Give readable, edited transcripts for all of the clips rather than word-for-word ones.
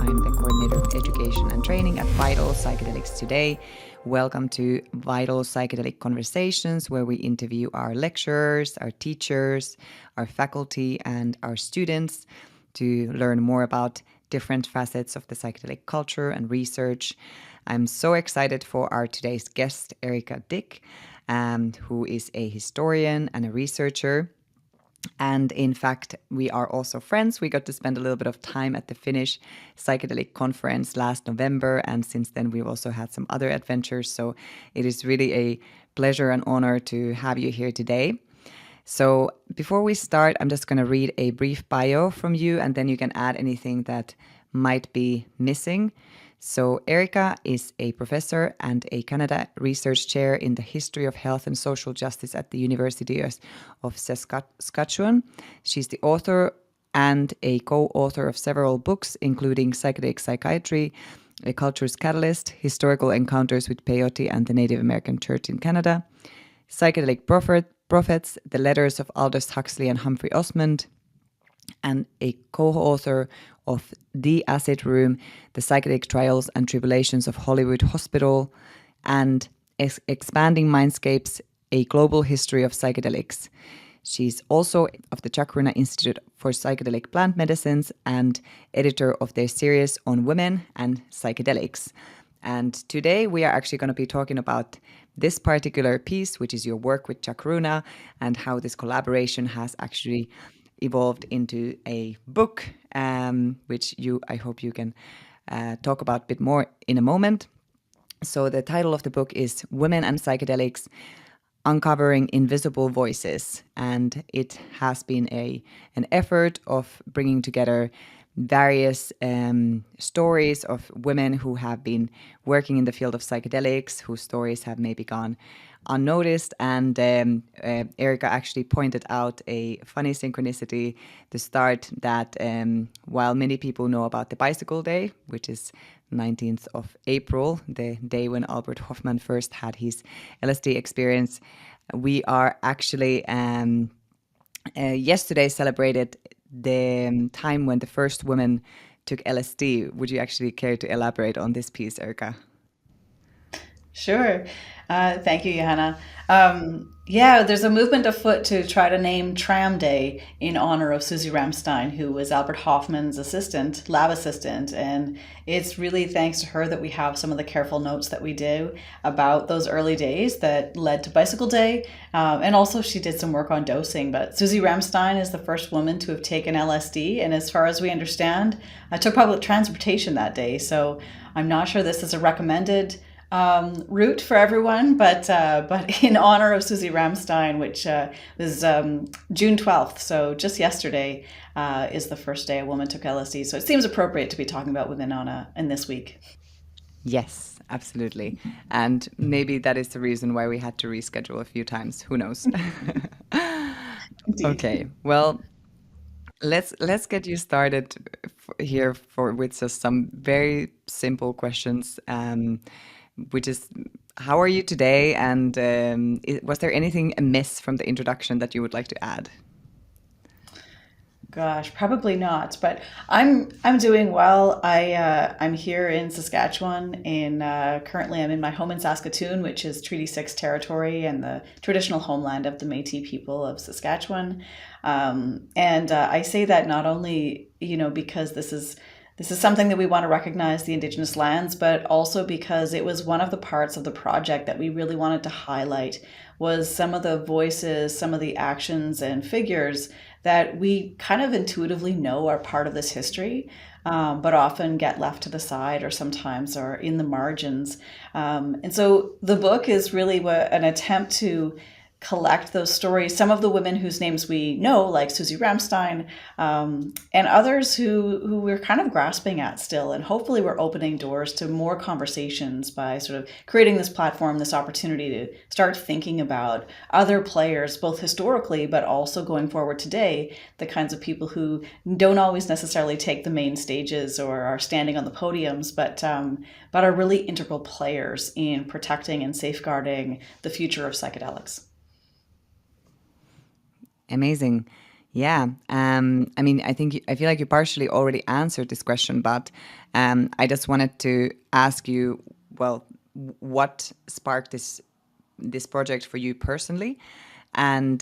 I'm the coordinator of education and training at Vital Psychedelics today. Welcome to Vital Psychedelic Conversations, where we interview our lecturers, our teachers, our faculty, and our students to learn more about different facets of the psychedelic culture and research. I'm so excited for our today's guest, Erika Dyck, who is a historian and a researcher. And in fact, we are also friends. We got to spend a little bit of time at the Finnish Psychedelic Conference last November. And since then, we've also had some other adventures. So it is really a pleasure and honor to have you here today. So before we start, I'm just going to read a brief bio from you, and then you can add anything that might be missing. So Erika is a professor and a Canada Research Chair in the History of Health and Social Justice at the University of Saskatchewan. She's the author and a co-author of several books, including Psychedelic Psychiatry, A Culture's Catalyst, Historical Encounters with Peyote and the Native American Church in Canada, Psychedelic Prophets, The Letters of Aldous Huxley and Humphrey Osmond, and a co-author of The Acid Room, The Psychedelic Trials and Tribulations of Hollywood Hospital, and Expanding Mindscapes, A Global History of Psychedelics. She's also of the Chacruna Institute for Psychedelic Plant Medicines and editor of their series on women and psychedelics. And today we are actually going to be talking about this particular piece, which is your work with Chacruna, and how this collaboration has actually evolved into a book, which I hope you can talk about a bit more in a moment. So the title of the book is Women and Psychedelics, Uncovering Invisible Voices. And it has been an effort of bringing together various stories of women who have been working in the field of psychedelics, whose stories have maybe gone unnoticed. And Erika actually pointed out a funny synchronicity to start that while many people know about the Bicycle Day, which is 19th of April, the day when Albert Hofmann first had his LSD experience, we are actually yesterday celebrated the time when the first woman took LSD. Would you actually care to elaborate on this piece, Erika? Sure. Thank you, Johanna. There's a movement afoot to try to name Tram Day in honor of Susie Ramstein, who was Albert Hoffman's lab assistant. And it's really thanks to her that we have some of the careful notes that we do about those early days that led to Bicycle Day. And also she did some work on dosing. But Susie Ramstein is the first woman to have taken LSD. And as far as we understand, took public transportation that day. So I'm not sure this is a recommended route for everyone, but in honor of Susie Ramstein, which was June 12th, so just yesterday, is the first day a woman took LSD. So it seems appropriate to be talking about women in this week. Yes, absolutely. And maybe that is the reason why we had to reschedule a few times. Who knows? Indeed. Okay, well, let's get you started here with just some very simple questions. Which is, how are you today? And was there anything amiss from the introduction that you would like to add? Gosh, probably not. But I'm doing well. I'm here in Saskatchewan. Currently I'm in my home in Saskatoon, which is Treaty 6 territory and the traditional homeland of the Métis people of Saskatchewan. And I say that not only because this is something that we want to recognize the Indigenous lands, but also because it was one of the parts of the project that we really wanted to highlight was some of the voices, some of the actions and figures that we kind of intuitively know are part of this history, but often get left to the side or sometimes are in the margins. And so the book is really an attempt to collect those stories, some of the women whose names we know, like Susie Ramstein, and others who we're kind of grasping at still. And hopefully we're opening doors to more conversations by sort of creating this platform, this opportunity to start thinking about other players, both historically, but also going forward today, the kinds of people who don't always necessarily take the main stages or are standing on the podiums, but are really integral players in protecting and safeguarding the future of psychedelics. Amazing. Yeah. I mean, I feel like you partially already answered this question, but I just wanted to ask you, well, what sparked this project for you personally, and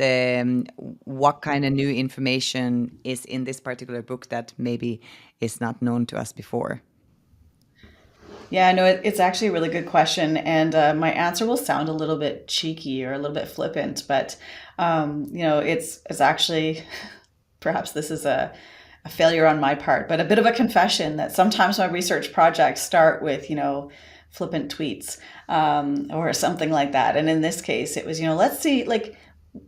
what kind of new information is in this particular book that maybe is not known to us before? Yeah, no, it's actually a really good question, and my answer will sound a little bit cheeky or a little bit flippant, but it's actually perhaps this is a failure on my part, but a bit of a confession that sometimes my research projects start with flippant tweets or something like that, and in this case, it was let's see like.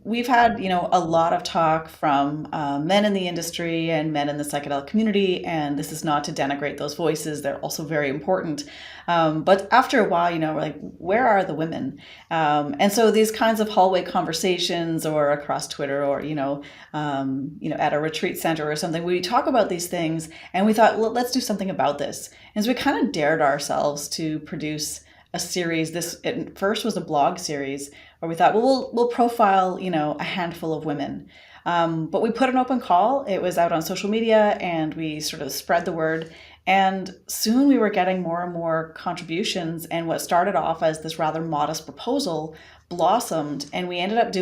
We've had, a lot of talk from men in the industry and men in the psychedelic community, and this is not to denigrate those voices. They're also very important. But after a while, we're like, where are the women? And so these kinds of hallway conversations or across Twitter or, at a retreat center or something, we talk about these things and we thought, well, let's do something about this. And so we kind of dared ourselves to produce a series. This at first was a blog series where we thought, well, we'll profile, a handful of women. But we put an open call. It was out on social media and we sort of spread the word. And soon we were getting more and more contributions. And what started off as this rather modest proposal blossomed. And we ended up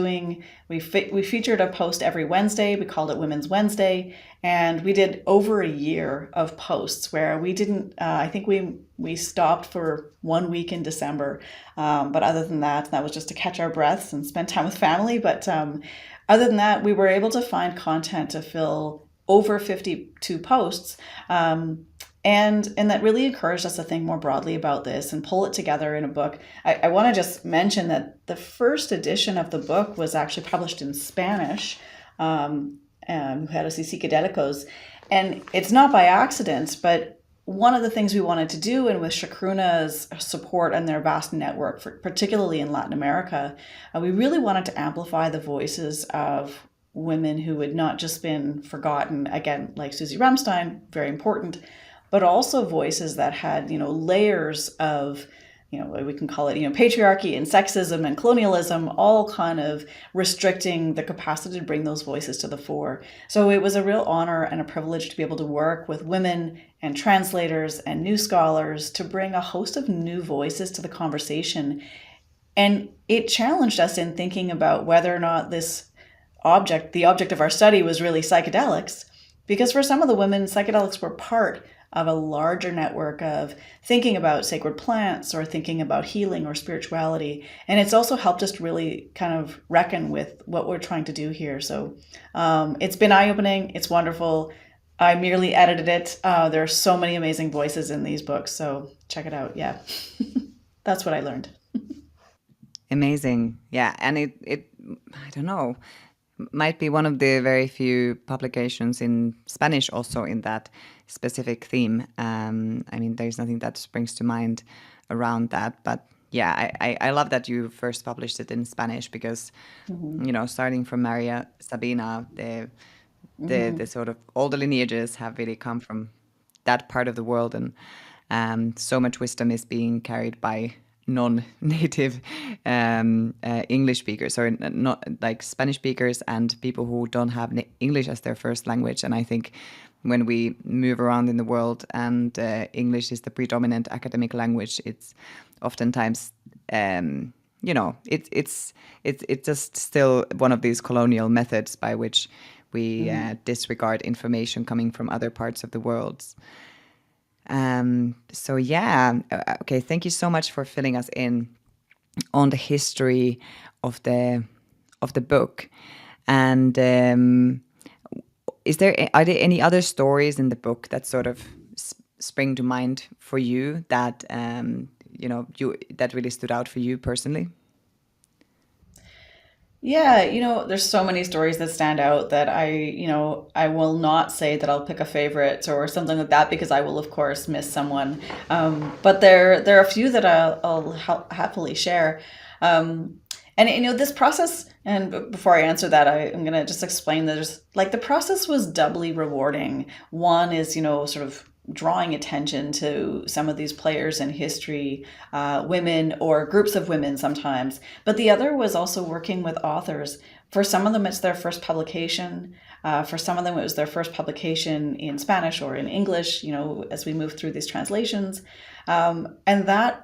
we featured a post every Wednesday. We called it Women's Wednesday. And we did over a year of posts where we didn't, I think we stopped for 1 week in December. But other than that, that was just to catch our breaths and spend time with family. But other than that, we were able to find content to fill over 52 posts. And that really encouraged us to think more broadly about this and pull it together in a book. I want to just mention that the first edition of the book was actually published in Spanish, Mujeres y Psychedelicos. And it's not by accident, but one of the things we wanted to do, and with Chacruna's support and their vast network, particularly in Latin America, we really wanted to amplify the voices of women who had not just been forgotten, again, like Susie Ramstein, very important, but also voices that had, layers of, we can call it, patriarchy and sexism and colonialism, all kind of restricting the capacity to bring those voices to the fore. So it was a real honor and a privilege to be able to work with women and translators and new scholars to bring a host of new voices to the conversation. And it challenged us in thinking about whether or not the object of our study was really psychedelics, because for some of the women, psychedelics were part of a larger network of thinking about sacred plants or thinking about healing or spirituality. And it's also helped us to really kind of reckon with what we're trying to do here. So it's been eye-opening. It's wonderful. I merely edited it. There are so many amazing voices in these books. So check it out. Yeah, that's what I learned. Amazing. Yeah. And it I don't know, might be one of the very few publications in Spanish also in that specific theme. I mean, there's nothing that springs to mind around that, but yeah, I love that you first published it in Spanish because, starting from Maria Sabina, the sort of all the lineages have really come from that part of the world, and so much wisdom is being carried by non-native English speakers, or not like Spanish speakers, and people who don't have English as their first language. And I think when we move around in the world and English is the predominant academic language, it's oftentimes it's just still one of these colonial methods by which we disregard information coming from other parts of the world. So yeah, okay. Thank you so much for filling us in on the history of the book. And are there any other stories in the book that sort of spring to mind for you that that really stood out for you personally? Yeah, there's so many stories that stand out that I will not say that I'll pick a favorite or something like that because I will, of course, miss someone. But there are a few that I'll happily share. And this process, and before I answer that, I'm going to just explain that the process was doubly rewarding. One is, sort of drawing attention to some of these players in history, women or groups of women sometimes. But the other was also working with authors. For some of them, it's their first publication. For some of them, it was their first publication in Spanish or in English, as we move through these translations. And that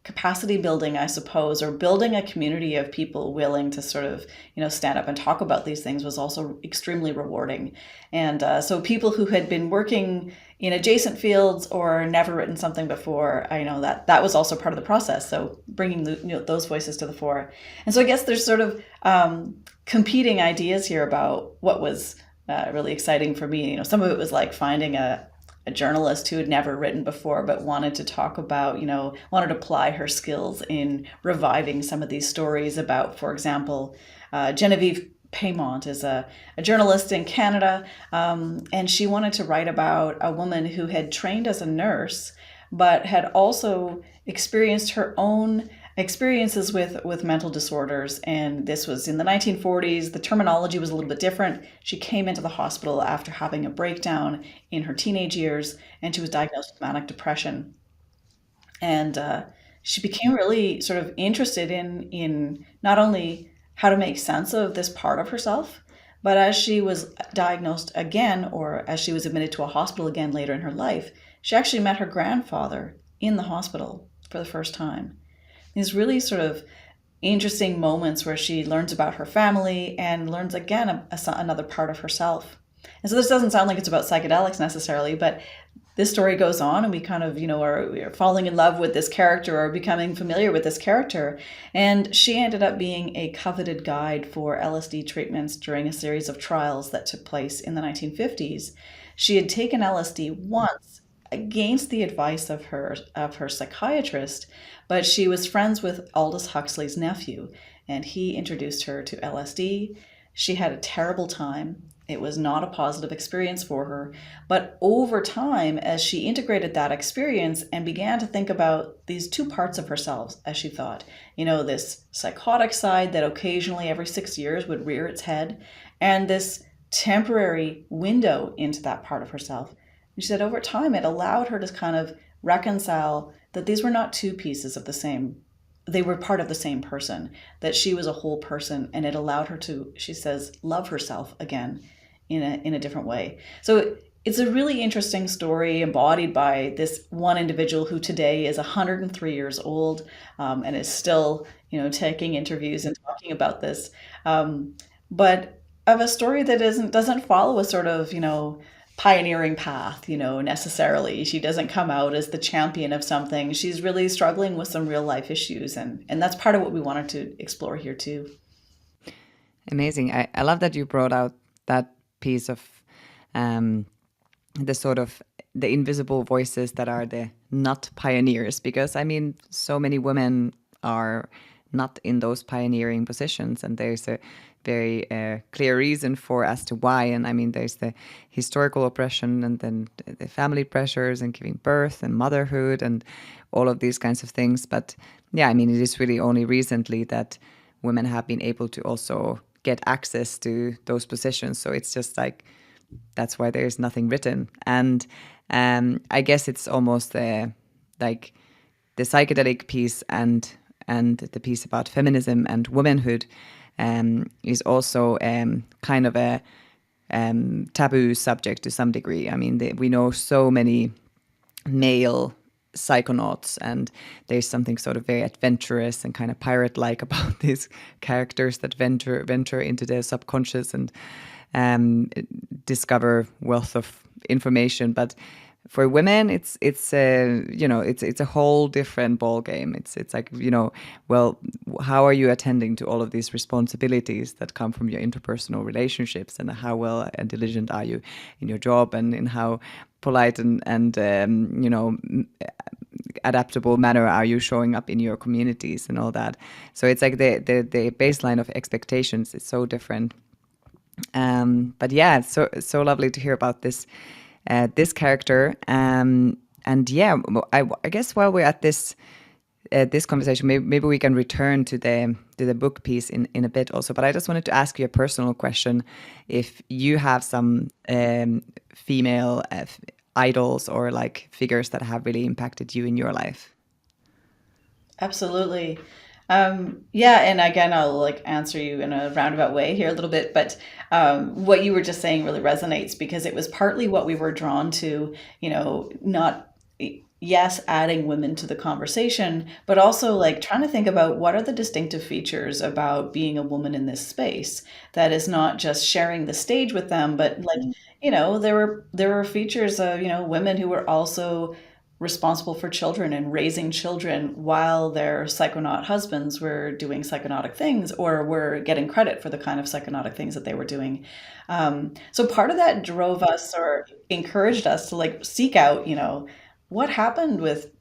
capacity building, I suppose, or building a community of people willing to sort of, stand up and talk about these things was also extremely rewarding. And so people who had been working in adjacent fields or never written something before, I know that was also part of the process. So bringing those voices to the fore. And so I guess there's sort of competing ideas here about what was really exciting for me. Some of it was like finding a journalist who had never written before but wanted to talk about, wanted to apply her skills in reviving some of these stories about, for example, Genevieve Paymont is a journalist in Canada, and she wanted to write about a woman who had trained as a nurse but had also experienced her own experiences with mental disorders. And this was in the 1940s. The terminology was a little bit different. She came into the hospital after having a breakdown in her teenage years, and she was diagnosed with manic depression. And she became really sort of interested in not only how to make sense of this part of herself, but as she was diagnosed again, or as she was admitted to a hospital again later in her life, she actually met her grandfather in the hospital for the first time. These really sort of interesting moments where she learns about her family and learns again another part of herself. And so this doesn't sound like it's about psychedelics necessarily, but this story goes on, and we kind of, are falling in love with this character or becoming familiar with this character. And she ended up being a coveted guide for LSD treatments during a series of trials that took place in the 1950s. She had taken LSD once against the advice of her psychiatrist, but she was friends with Aldous Huxley's nephew, and he introduced her to LSD. She had a terrible time. It was not a positive experience for her. But over time, as she integrated that experience and began to think about these two parts of herself, as she thought, this psychotic side that occasionally every 6 years would rear its head, and this temporary window into that part of herself. And she said over time, it allowed her to kind of reconcile that these were not two pieces of the same. They were part of the same person, that she was a whole person, and it allowed her to, she says, love herself again in a different way. So it's a really interesting story embodied by this one individual who today is 103 years old, and is still, taking interviews and talking about this. But of a story that doesn't follow a sort of, pioneering path, necessarily. She doesn't come out as the champion of something. She's really struggling with some real life issues. And that's part of what we wanted to explore here too. Amazing. I love that you brought out that piece of the sort of the invisible voices that are the not pioneers, because so many women are not in those pioneering positions, and there's a very clear reason as to why. And there's the historical oppression, and then the family pressures, and giving birth, and motherhood, and all of these kinds of things. But yeah, it is really only recently that women have been able to also get access to those positions. So it's just like, that's why there's nothing written. And I guess it's almost like the psychedelic piece and the piece about feminism and womanhood is also kind of a taboo subject to some degree. We know so many male psychonauts, and there's something sort of very adventurous and kind of pirate-like about these characters that venture into their subconscious and discover wealth of information. But for women, it's a whole different ball game. It's like, well, how are you attending to all of these responsibilities that come from your interpersonal relationships, and how well and diligent are you in your job, and in how polite and adaptable manner are you showing up in your communities and all that. So it's like the baseline of expectations is so different. But yeah, it's so lovely to hear about this character. And yeah, I guess while we're at this conversation, maybe we can return to the book piece in a bit also. But I just wanted to ask you a personal question: if you have some female idols or like figures that have really impacted you in your life. Absolutely. Yeah, and again, I'll like answer you in a roundabout way here a little bit, but what you were just saying really resonates because it was partly what we were drawn to, not, yes, adding women to the conversation, but also like trying to think about what are the distinctive features about being a woman in this space that is not just sharing the stage with them, but like, there were features of, women who were also responsible for children and raising children while their psychonaut husbands were doing psychonautic things or were getting credit for the kind of psychonautic things that they were doing. So part of that drove us or encouraged us to like seek out, what happened with,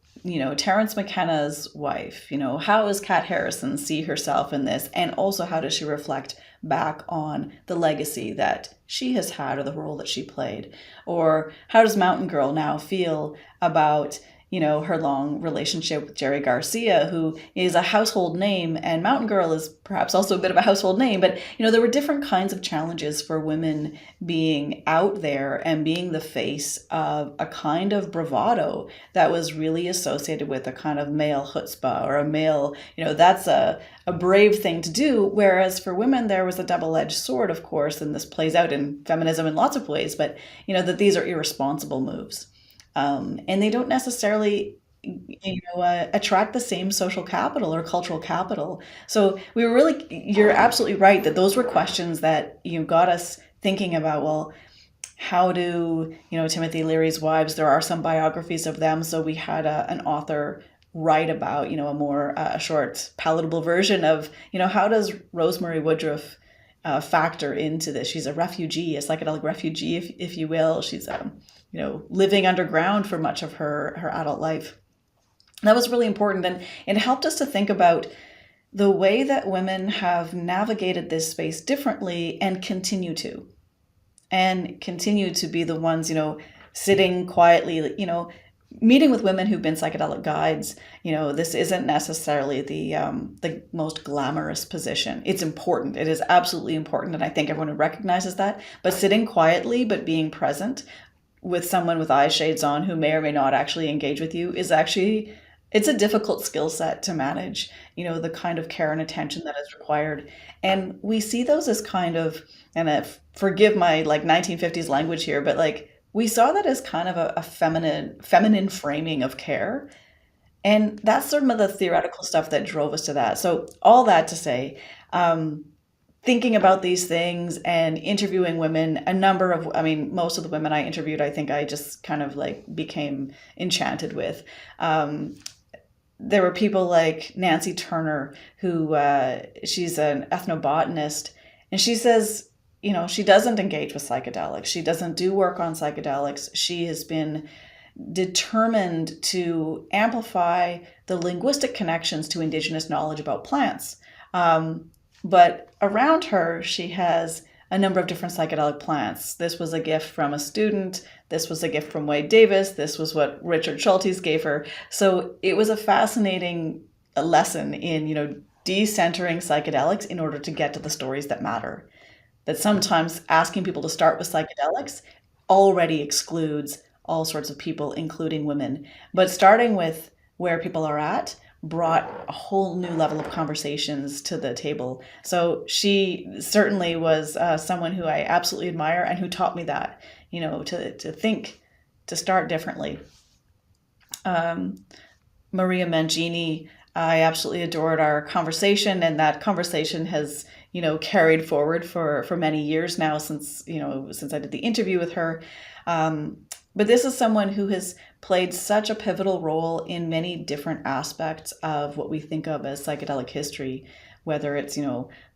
Terrence McKenna's wife? How does Kat Harrison see herself in this? And also, how does she reflect back on the legacy that she has had or the role that she played? Or how does Mountain Girl now feel about, her long relationship with Jerry Garcia, who is a household name, and Mountain Girl is perhaps also a bit of a household name, but, there were different kinds of challenges for women being out there and being the face of a kind of bravado that was really associated with a kind of male chutzpah or a male, that's a brave thing to do. Whereas for women, there was a double-edged sword, of course, and this plays out in feminism in lots of ways, but, that these are irresponsible moves. And they don't necessarily attract the same social capital or cultural capital. So we were really, you're absolutely right that those were questions that got us thinking about, well, how do, Timothy Leary's wives, there are some biographies of them. So we had an author write about, a more short, palatable version of, how does Rosemary Woodruff factor into this? She's a refugee, a psychedelic refugee, if you will. She's, living underground for much of her adult life. That was really important, and it helped us to think about the way that women have navigated this space differently and continue to be the ones, sitting quietly, meeting with women who've been psychedelic guides. This isn't necessarily the most glamorous position. It's important. It is absolutely important, and I think everyone recognizes that. But sitting quietly, but being present with someone with eye shades on who may or may not actually engage with you is actually, it's a difficult skill set to manage, the kind of care and attention that is required. And we see those as kind of, and forgive my like 1950s language here, but like we saw that as kind of a feminine framing of care. And that's sort of the theoretical stuff that drove us to that. So all that to say, thinking about these things and interviewing women, most of the women I interviewed, I think I just kind of like became enchanted with. There were people like Nancy Turner, who she's an ethnobotanist, and she says, she doesn't engage with psychedelics. She doesn't do work on psychedelics. She has been determined to amplify the linguistic connections to Indigenous knowledge about plants. But around her, she has a number of different psychedelic plants. This was a gift from a student. This was a gift from Wade Davis. This was what Richard Schultes gave her. So it was a fascinating lesson in, decentering psychedelics in order to get to the stories that matter. That sometimes asking people to start with psychedelics already excludes all sorts of people, including women. But starting with where people are at brought a whole new level of conversations to the table. So she certainly was someone who I absolutely admire and who taught me that, to think, to start differently. Maria Mangini, I absolutely adored our conversation, and that conversation has, carried forward for many years now since I did the interview with her. But this is someone who has played such a pivotal role in many different aspects of what we think of as psychedelic history, whether it's,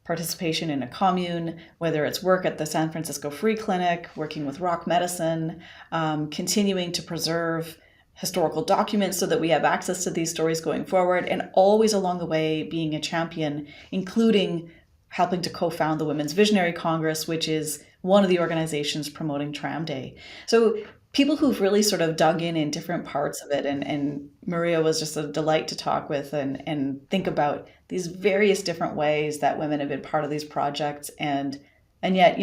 participation in a commune, whether it's work at the San Francisco Free Clinic, working with rock medicine, continuing to preserve historical documents so that we have access to these stories going forward, and always along the way being a champion, including helping to co-found the Women's Visionary Congress, which is one of the organizations promoting Tram Day. So people who've really sort of dug in different parts of it, and Maria was just a delight to talk with and think about these various different ways that women have been part of these projects, and yet,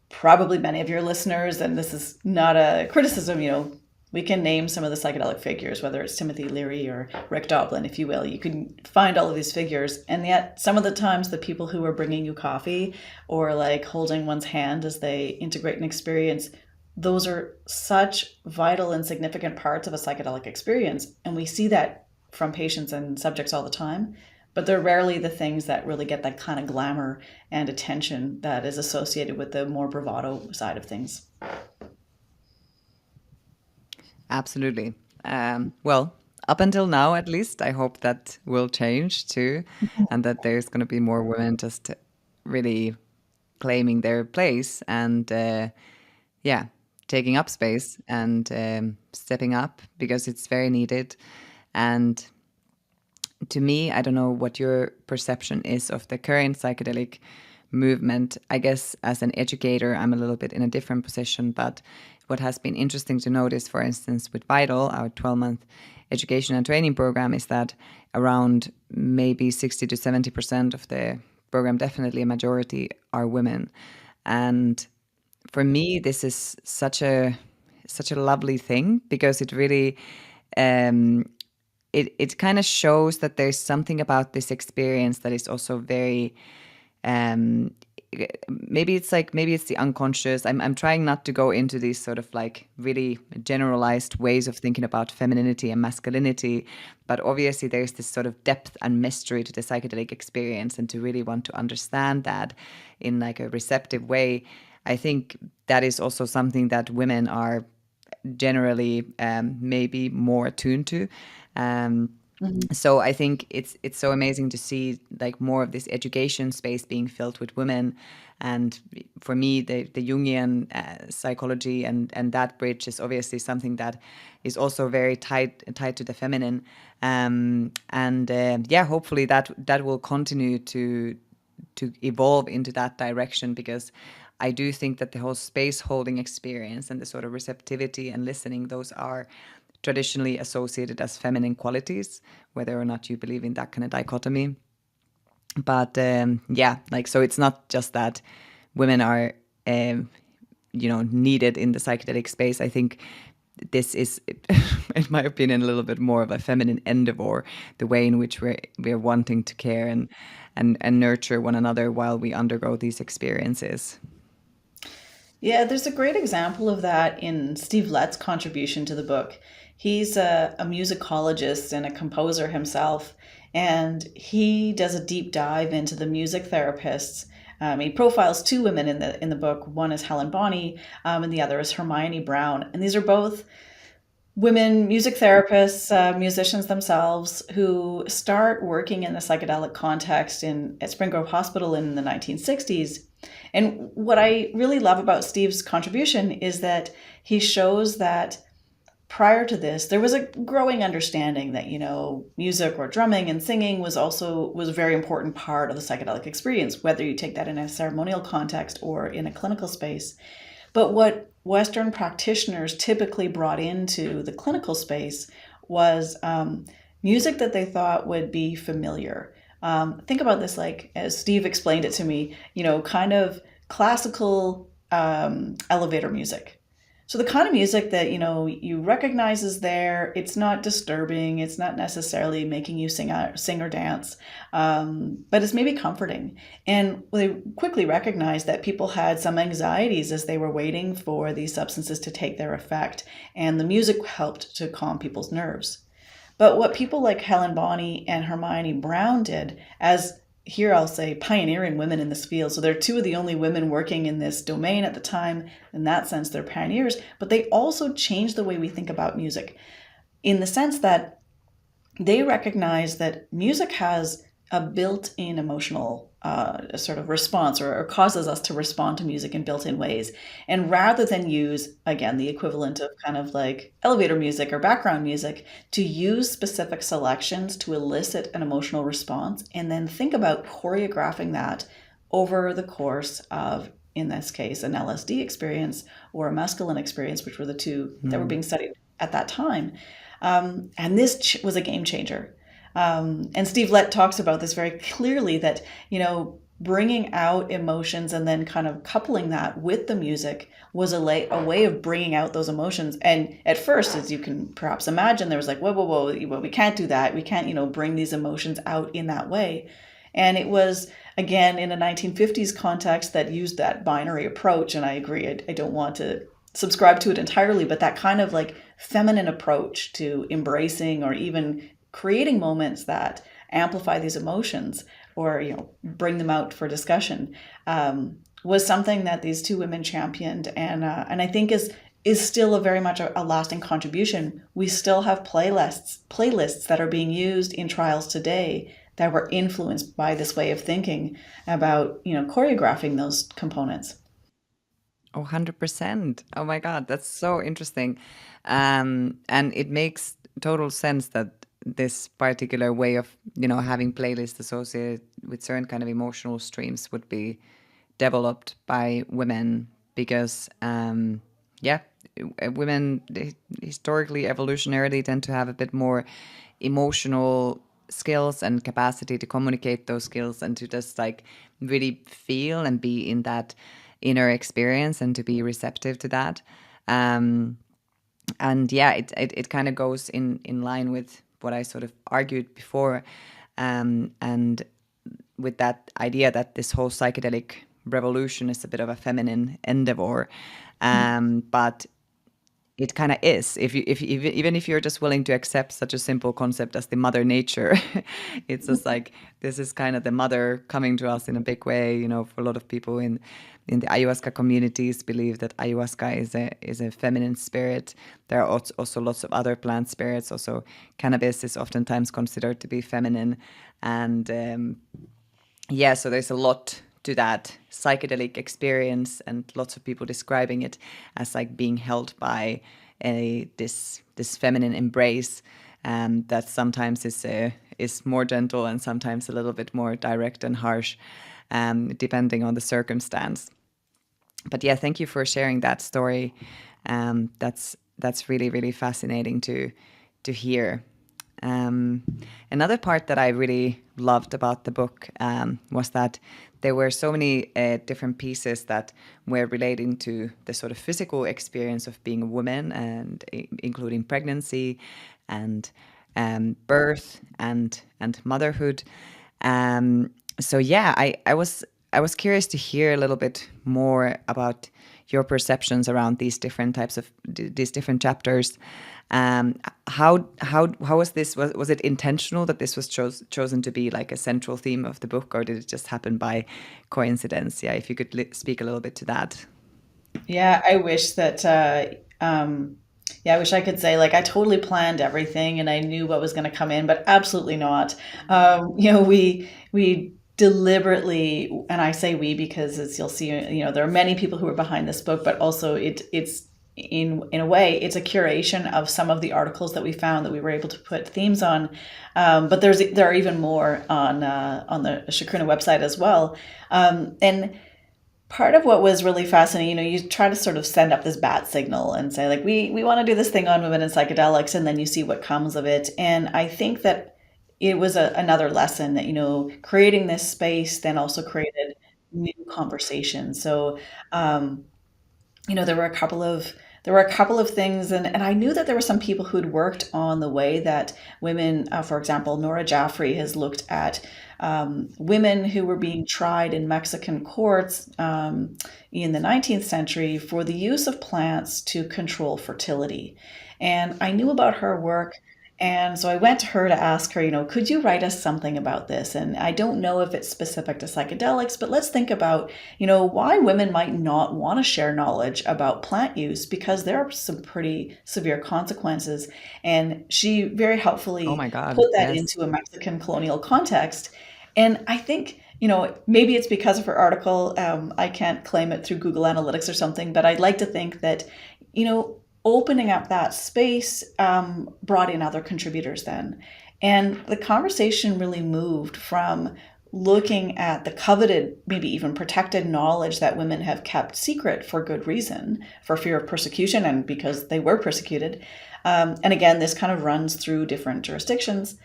probably many of your listeners, and this is not a criticism, We can name some of the psychedelic figures, whether it's Timothy Leary or Rick Doblin, if you will. You can find all of these figures. And yet some of the times the people who are bringing you coffee or like holding one's hand as they integrate an experience, those are such vital and significant parts of a psychedelic experience. And we see that from patients and subjects all the time, but they're rarely the things that really get that kind of glamour and attention that is associated with the more bravado side of things. Absolutely. Well, up until now, at least, I hope that will change too, and that there's going to be more women just really claiming their place and, yeah, taking up space and stepping up because it's very needed. And to me, I don't know what your perception is of the current psychedelic movement. I guess as an educator, I'm a little bit in a different position, but what has been interesting to notice, for instance, with Vital, our 12-month education and training program, is that around maybe 60 to 70% of the program, definitely a majority, are women. And for me, this is such a lovely thing because it really it kind of shows that there's something about this experience that is also very maybe it's the unconscious. I'm trying not to go into these sort of like really generalized ways of thinking about femininity and masculinity, but obviously there's this sort of depth and mystery to the psychedelic experience, and to really want to understand that in like a receptive way, I think that is also something that women are generally maybe more attuned to. So I think it's so amazing to see like more of this education space being filled with women. And for me, the Jungian psychology and that bridge is obviously something that is also very tied to the feminine. Yeah, hopefully that will continue to evolve into that direction, because I do think that the whole space holding experience and the sort of receptivity and listening, those are traditionally associated as feminine qualities, whether or not you believe in that kind of dichotomy. But yeah, like, so it's not just that women are, needed in the psychedelic space. I think this is, in my opinion, a little bit more of a feminine endeavor, the way in which we're wanting to care and nurture one another while we undergo these experiences. Yeah, there's a great example of that in Steve Lett's contribution to the book. He's a musicologist and a composer himself, and he does a deep dive into the music therapists. He profiles two women in the book. One is Helen Bonney, and the other is Hermione Brown. And these are both women music therapists, musicians themselves, who start working in the psychedelic context at Spring Grove Hospital in the 1960s. And what I really love about Steve's contribution is that he shows that prior to this, there was a growing understanding that, music or drumming and singing was a very important part of the psychedelic experience, whether you take that in a ceremonial context or in a clinical space. But what Western practitioners typically brought into the clinical space was music that they thought would be familiar. Think about this, like, as Steve explained it to me, kind of classical elevator music. So the kind of music that, you recognize is there. It's not disturbing. It's not necessarily making you sing or dance, but it's maybe comforting. And they quickly recognized that people had some anxieties as they were waiting for these substances to take their effect. And the music helped to calm people's nerves. But what people like Helen Bonney and Hermione Brown did, as here I'll say pioneering women in this field. So they're two of the only women working in this domain at the time. In that sense, they're pioneers, but they also changed the way we think about music, in the sense that they recognize that music has a built-in emotional sort of response, or causes us to respond to music in built-in ways. And rather than use, again, the equivalent of kind of like elevator music or background music, to use specific selections to elicit an emotional response, and then think about choreographing that over the course of, in this case, an LSD experience or a mescaline experience, which were the two that were being studied at that time. And this was a game changer. And Steve Lett talks about this very clearly, that, bringing out emotions and then kind of coupling that with the music was a way of bringing out those emotions. And at first, as you can perhaps imagine, there was like, whoa, whoa, whoa, well, we can't do that. We can't, bring these emotions out in that way. And it was, again, in a 1950s context that used that binary approach. And I agree, I don't want to subscribe to it entirely, but that kind of like feminine approach to embracing or even creating moments that amplify these emotions or bring them out for discussion was something that these two women championed, and I think is still a very much a lasting contribution. We still have playlists that are being used in trials today that were influenced by this way of thinking about choreographing those components. Oh, 100%. Oh my God, that's so interesting. And it makes total sense that this particular way of, having playlists associated with certain kind of emotional streams would be developed by women because, yeah, women historically, evolutionarily tend to have a bit more emotional skills and capacity to communicate those skills and to just like really feel and be in that inner experience and to be receptive to that. Um, and yeah, it kind of goes in line with what I sort of argued before, and with that idea that this whole psychedelic revolution is a bit of a feminine endeavor, but it kind of is. Even if you're just willing to accept such a simple concept as the mother nature, it's just like this is kind of the mother coming to us in a big way. For a lot of people in the ayahuasca communities, believe that ayahuasca is a feminine spirit. There are also lots of other plant spirits. Also, cannabis is oftentimes considered to be feminine, and yeah, so there's a lot to that psychedelic experience, and lots of people describing it as like being held by this feminine embrace, that sometimes is more gentle and sometimes a little bit more direct and harsh, depending on the circumstance. But yeah, thank you for sharing that story. That's really, really fascinating to hear. Another part that I really loved about the book was that there were so many different pieces that were relating to the sort of physical experience of being a woman, and including pregnancy and birth and motherhood. So yeah, I was curious to hear a little bit more about your perceptions around these different types of these different chapters. How was this? Was it intentional that this was chosen to be like a central theme of the book, or did it just happen by coincidence? Yeah, if you could speak a little bit to that. Yeah, I wish that. Yeah, I wish I could say like I totally planned everything and I knew what was going to come in, but absolutely not. We deliberately, and I say we because as you'll see, there are many people who are behind this book, but also it's in a way it's a curation of some of the articles that we found that we were able to put themes on. But there are even more on the Chacruna website as well, and part of what was really fascinating, you try to sort of send up this bat signal and say like, we want to do this thing on women and psychedelics, and then you see what comes of it. And I think that it was another lesson that, creating this space then also created new conversations. So, um, there were a couple of things, and I knew that there were some people who'd worked on the way that women, for example, Nora Jaffrey has looked at women who were being tried in Mexican courts in the 19th century for the use of plants to control fertility. And I knew about her work. And so I went to her to ask her, could you write us something about this? And I don't know if it's specific to psychedelics, but let's think about, why women might not want to share knowledge about plant use because there are some pretty severe consequences. And she very Oh helpfully my God, put that yes. into a Mexican colonial context. And I think, maybe it's because of her article. I can't claim it through Google Analytics or something, but I'd like to think that, opening up that space brought in other contributors then. And the conversation really moved from looking at the coveted, maybe even protected knowledge that women have kept secret for good reason, for fear of persecution and because they were persecuted. And again, this kind of runs through different jurisdictions,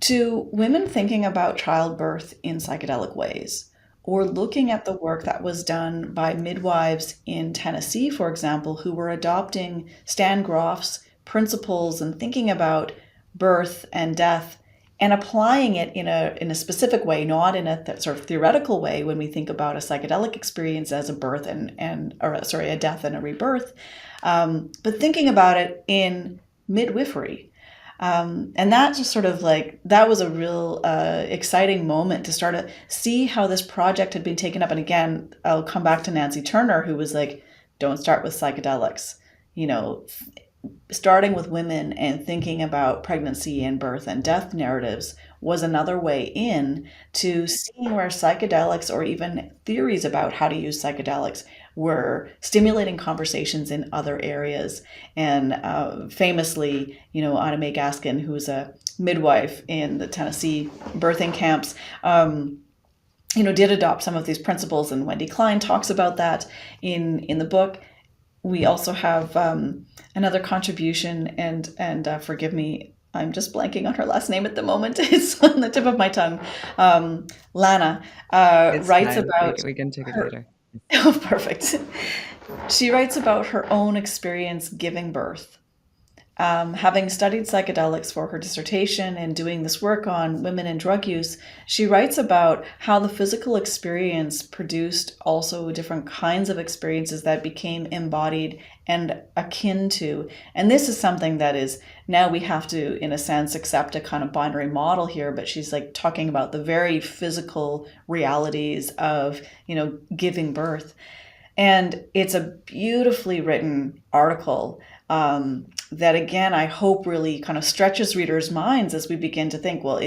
to women thinking about childbirth in psychedelic ways. or looking at the work that was done by midwives in Tennessee, for example, who were adopting Stan Grof's principles and thinking about birth and death and applying it in a specific way, not in a sort of theoretical way when we think about a psychedelic experience as a birth a death and a rebirth, but thinking about it in midwifery. And that just sort of like, that was a real exciting moment to start to see how this project had been taken up. And again, I'll come back to Nancy Turner, who was like, don't start with psychedelics, you know, starting with women and thinking about pregnancy and birth and death narratives was another way in to seeing where psychedelics or even theories about how to use psychedelics were stimulating conversations in other areas. And famously, you know, Anna Mae Gaskin, who's a midwife in the Tennessee birthing camps, you know, did adopt some of these principles, and Wendy Klein talks about that in the book. We also have another contribution, and forgive me, I'm just blanking on her last name at the moment. It's on the tip of my tongue. Lana It's writes fine. about We can take it her. later. Oh, perfect. She writes about her own experience giving birth. Having studied psychedelics for her dissertation and doing this work on women and drug use, she writes about how the physical experience produced also different kinds of experiences that became embodied and akin to. And this is something that is now we have to, in a sense, accept a kind of binary model here, but she's like talking about the very physical realities of, you know, giving birth. And it's a beautifully written article that, again, I hope really kind of stretches readers' minds as we begin to think, well,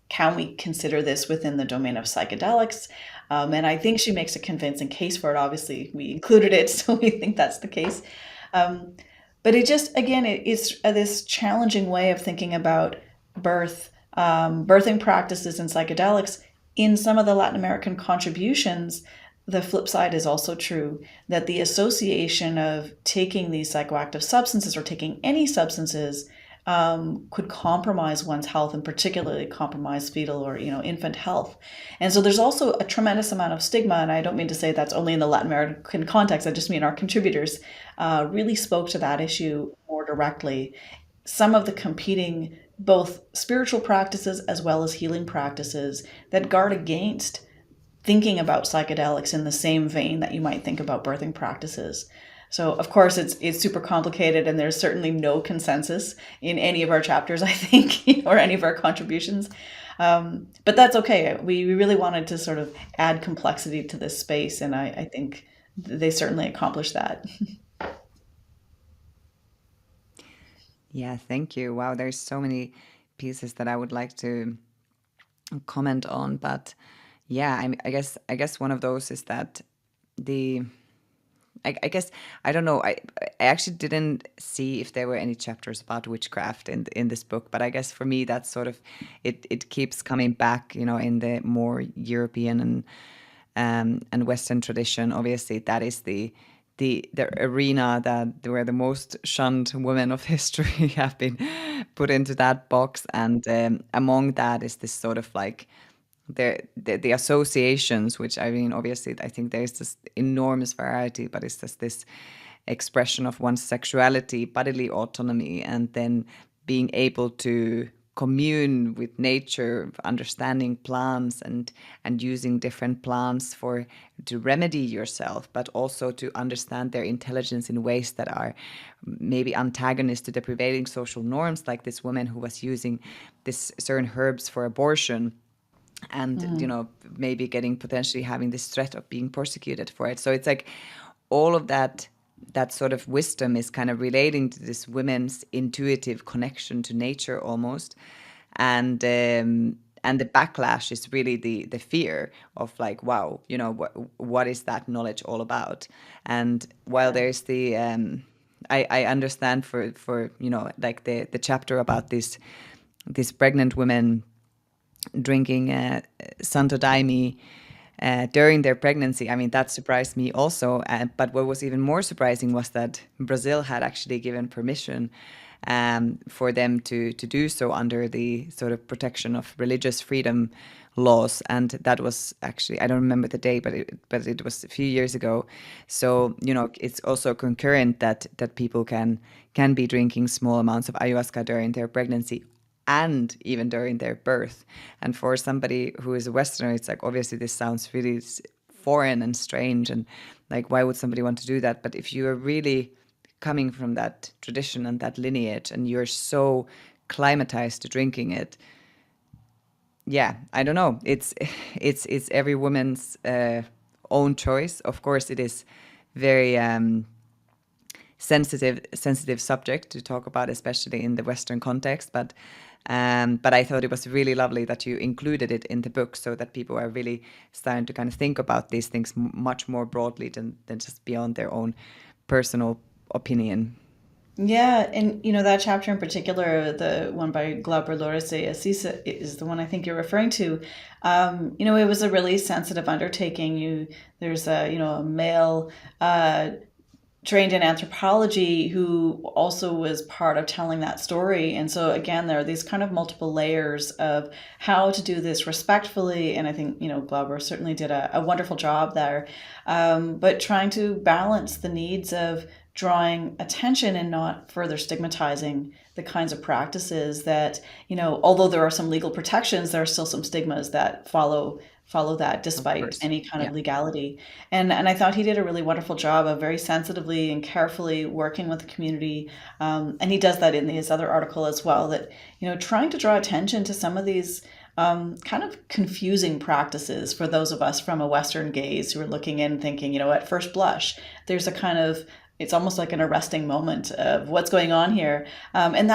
can we consider this within the domain of psychedelics? And I think she makes a convincing case for it. Obviously, we included it, so we think that's the case. But it just, again, it's this challenging way of thinking about birth, birthing practices and psychedelics. In some of the Latin American contributions, the flip side is also true, that the association of taking these psychoactive substances or taking any substances could compromise one's health, and particularly compromise fetal or, you know, infant health. And so there's also a tremendous amount of stigma, and I don't mean to say that's only in the Latin American context. I just mean our contributors really spoke to that issue more directly. Some of the competing both spiritual practices as well as healing practices that guard against thinking about psychedelics in the same vein that you might think about birthing practices. So, of course, it's super complicated, and there's certainly no consensus in any of our chapters, I think, or any of our contributions. But that's okay. We really wanted to sort of add complexity to this space, and I think they certainly accomplished that. Yeah, thank you. Wow, there's so many pieces that I would like to comment on, but yeah, I guess one of those is that the I guess I don't know. I actually didn't see if there were any chapters about witchcraft in this book, but I guess for me that's sort of it keeps coming back, you know, in the more European and Western tradition. Obviously, that is the arena that where the most shunned women of history have been put into that box, and among that is this sort of like the associations, which I mean, obviously, I think there's this enormous variety, but it's just this expression of one's sexuality, bodily autonomy, and then being able to commune with nature, understanding plants and using different plants for to remedy yourself, but also to understand their intelligence in ways that are maybe antagonist to the prevailing social norms, like this woman who was using this certain herbs for abortion and, you know, maybe getting potentially having this threat of being persecuted for it. So it's like all of that sort of wisdom is kind of relating to this women's intuitive connection to nature almost, and the backlash is really the fear of like, wow, you know, what is that knowledge all about? And while there's the I understand for you know, like the chapter about this pregnant women drinking Santo Daime during their pregnancy. I mean, that surprised me also. But what was even more surprising was that Brazil had actually given permission for them to do so under the sort of protection of religious freedom laws. And that was actually, I don't remember the day, but it was a few years ago. So it's also concurrent that people can be drinking small amounts of ayahuasca during their pregnancy and even during their birth. And for somebody who is a Westerner, it's like, obviously this sounds really foreign and strange, and like, why would somebody want to do that? But if you are really coming from that tradition and that lineage, and you're so climatized to drinking it, yeah, I don't know. It's every woman's own choice. Of course, it is very sensitive subject to talk about, especially in the Western context. But I thought it was really lovely that you included it in the book, so that people are really starting to kind of think about these things much more broadly than just beyond their own personal opinion. Yeah, and that chapter in particular, the one by Glauber Loris de Assisa, is the one I think you're referring to. It was a really sensitive undertaking. There's a male trained in anthropology who also was part of telling that story. And so again, there are these kind of multiple layers of how to do this respectfully. And I think, Glauber certainly did a wonderful job there. But trying to balance the needs of drawing attention and not further stigmatizing the kinds of practices that, although there are some legal protections, there are still some stigmas that follow that Of despite course. any kind of Yeah. legality. And I thought he did a really wonderful job of very sensitively and carefully working with the community. And he does that in his other article as well, that, trying to draw attention to some of these kind of confusing practices for those of us from a Western gaze who are looking in thinking, at first blush, there's a kind of, it's almost like an arresting moment of what's going on here. And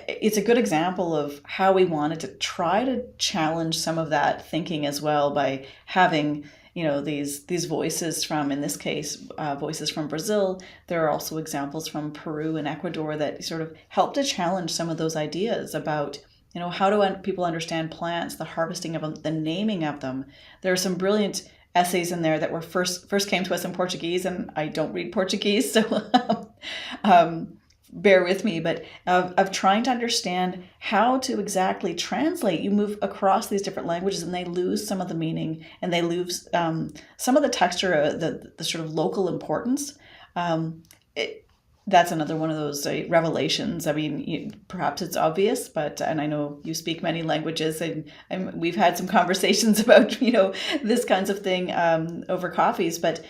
it's a good example of how we wanted to try to challenge some of that thinking as well by having, these voices from, in this case, voices from Brazil. There are also examples from Peru and Ecuador that sort of help to challenge some of those ideas about, how do people understand plants, the harvesting of them, the naming of them. There are some brilliant essays in there that were first came to us in Portuguese, and I don't read Portuguese, so bear with me, but of trying to understand how to exactly translate. You move across these different languages and they lose some of the meaning, and they lose some of the texture, the sort of local importance. That's another one of those revelations. I mean, perhaps it's obvious, and I know you speak many languages, and we've had some conversations about, this kinds of thing over coffees, but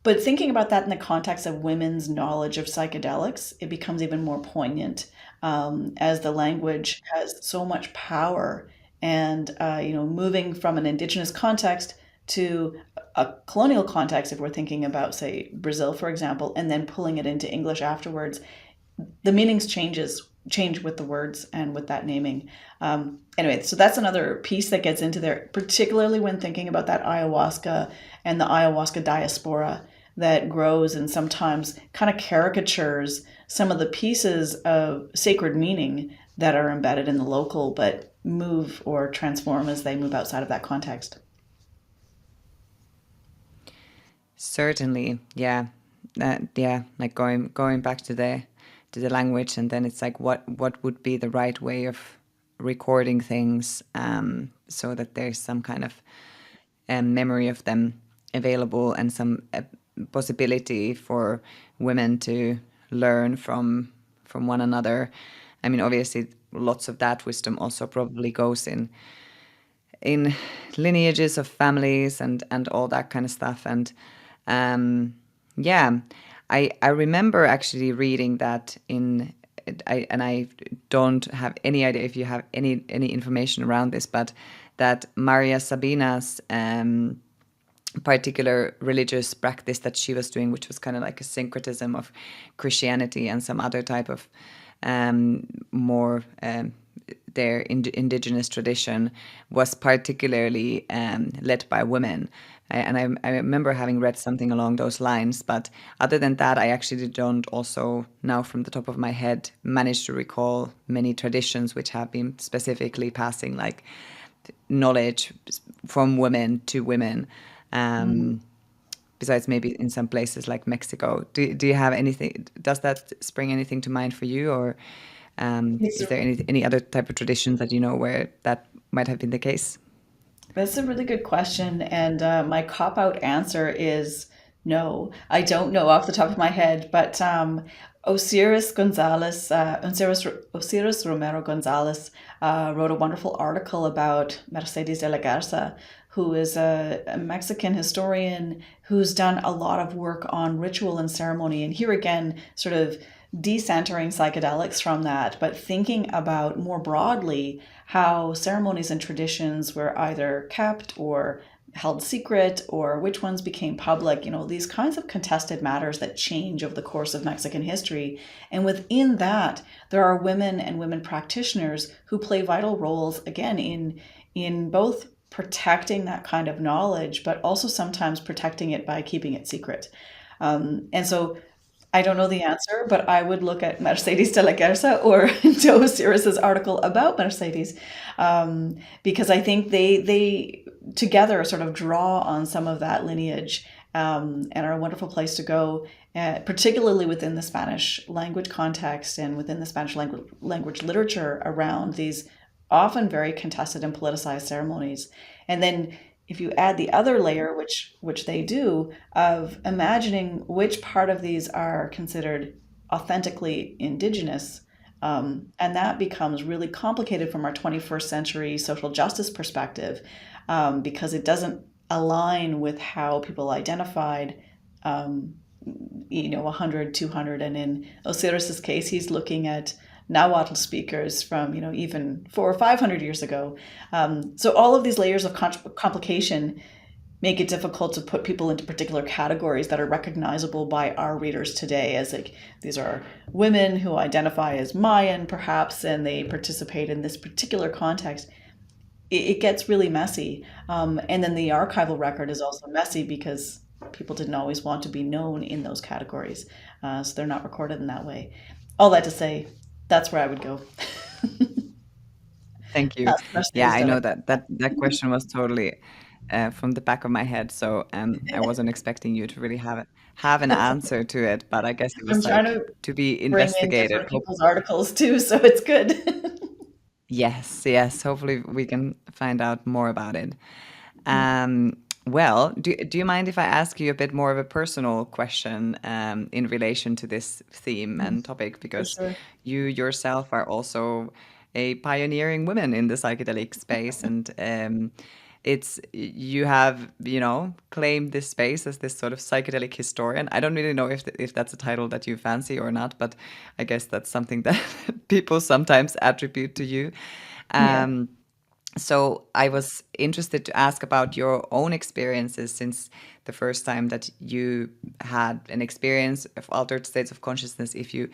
thinking about that in the context of women's knowledge of psychedelics, it becomes even more poignant, as the language has so much power. And, moving from an indigenous context to a colonial context, if we're thinking about, say, Brazil, for example, and then pulling it into English afterwards, the meanings change with the words and with that naming. Anyway, so that's another piece that gets into there, particularly when thinking about that ayahuasca and the ayahuasca diaspora that grows and sometimes kind of caricatures some of the pieces of sacred meaning that are embedded in the local, but move or transform as they move outside of that context. Certainly, yeah, yeah. Like going back to the language, and then it's like, what would be the right way of recording things, so that there's some kind of memory of them available, and some possibility for women to learn from one another. I mean, obviously, lots of that wisdom also probably goes in lineages of families and all that kind of stuff. And yeah, I remember actually reading that I don't have any idea if you have any information around this, but that Maria Sabina's particular religious practice that she was doing, which was kind of like a syncretism of Christianity and some other type of more their indigenous tradition, was particularly led by women. And I remember having read something along those lines. But other than that, I actually don't also now from the top of my head manage to recall many traditions which have been specifically passing like knowledge from women to women. Mm. Um, besides maybe in some places like Mexico. Do you have anything? Does that spring anything to mind for you, or It's is there any other type of traditions that you know where that might have been the case? That's a really good question, and my cop-out answer is no. I don't know off the top of my head, but Osiris Romero Gonzalez wrote a wonderful article about Mercedes de la Garza, who is a Mexican historian who's done a lot of work on ritual and ceremony. And here again, sort of decentering psychedelics from that, but thinking about more broadly how ceremonies and traditions were either kept or held secret or which ones became public, these kinds of contested matters that change over the course of Mexican history. And within that, there are women and women practitioners who play vital roles, again, in both protecting that kind of knowledge, but also sometimes protecting it by keeping it secret. And so I don't know the answer, but I would look at Mercedes de la Garza or Joe Osiris's article about Mercedes, because I think they together sort of draw on some of that lineage, and are a wonderful place to go, particularly within the Spanish language context and within the Spanish language literature around these often very contested and politicized ceremonies. And then if you add the other layer, which they do, of imagining which part of these are considered authentically indigenous, and that becomes really complicated from our 21st century social justice perspective, because it doesn't align with how people identified, 100, 200, and in Osiris's case, he's looking at Nahuatl speakers from, even 400 or 500 years ago. So all of these layers of complication make it difficult to put people into particular categories that are recognizable by our readers today as like, these are women who identify as Mayan perhaps, and they participate in this particular context. It gets really messy. And then the archival record is also messy because people didn't always want to be known in those categories. So they're not recorded in that way. All that to say, that's where I would go. Thank you. That's Yeah, Mercedes I de la know that question was totally from the back of my head, so I wasn't expecting you to really have an answer to it, but I guess it I'm was trying like to to be bring in investigated. different people's articles too, so it's good. Yes, yes. Hopefully, we can find out more about it. Um, well, do you mind if I ask you a bit more of a personal question in relation to this theme and topic? For Because sure. you yourself are also a pioneering woman in the psychedelic space, and it's you have claimed this space as this sort of psychedelic historian. I don't really know if that's a title that you fancy or not, but I guess that's something that people sometimes attribute to you. Yeah. Um, so I was interested to ask about your own experiences since the first time that you had an experience of altered states of consciousness, if you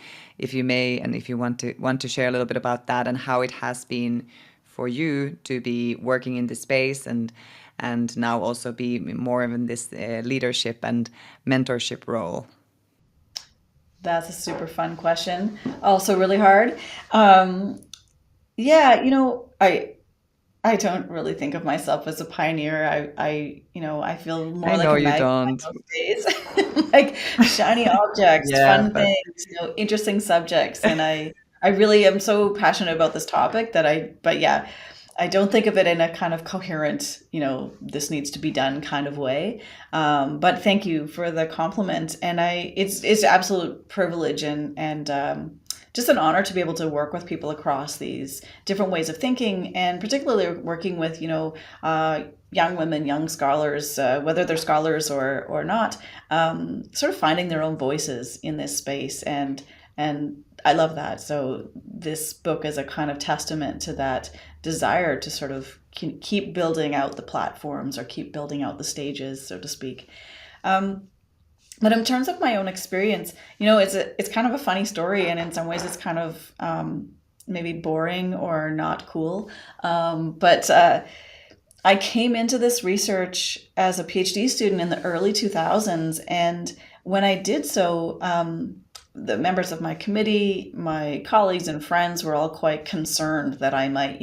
may, and if you want to share a little bit about that and how it has been for you to be working in this space and now also be more in this leadership and mentorship role. That's a super fun question. Also really hard. Um, yeah, I don't really think of myself as a pioneer. I feel more I like know a you magpie don't. most days. Like shiny objects, Yeah, fun but things, interesting subjects. And I really am so passionate about this topic but yeah, I don't think of it in a kind of coherent, this needs to be done kind of way. But thank you for the compliment. And it's absolute privilege and just an honor to be able to work with people across these different ways of thinking, and particularly working with, young women, young scholars, whether they're scholars or not, sort of finding their own voices in this space. And I love that. So this book is a kind of testament to that desire to sort of keep building out the platforms or keep building out the stages, so to speak. Um, but in terms of my own experience, it's kind of a funny story, and in some ways it's kind of maybe boring or not cool. But I came into this research as a PhD student in the early 2000s, and when I did so, the members of my committee, my colleagues and friends were all quite concerned that I might,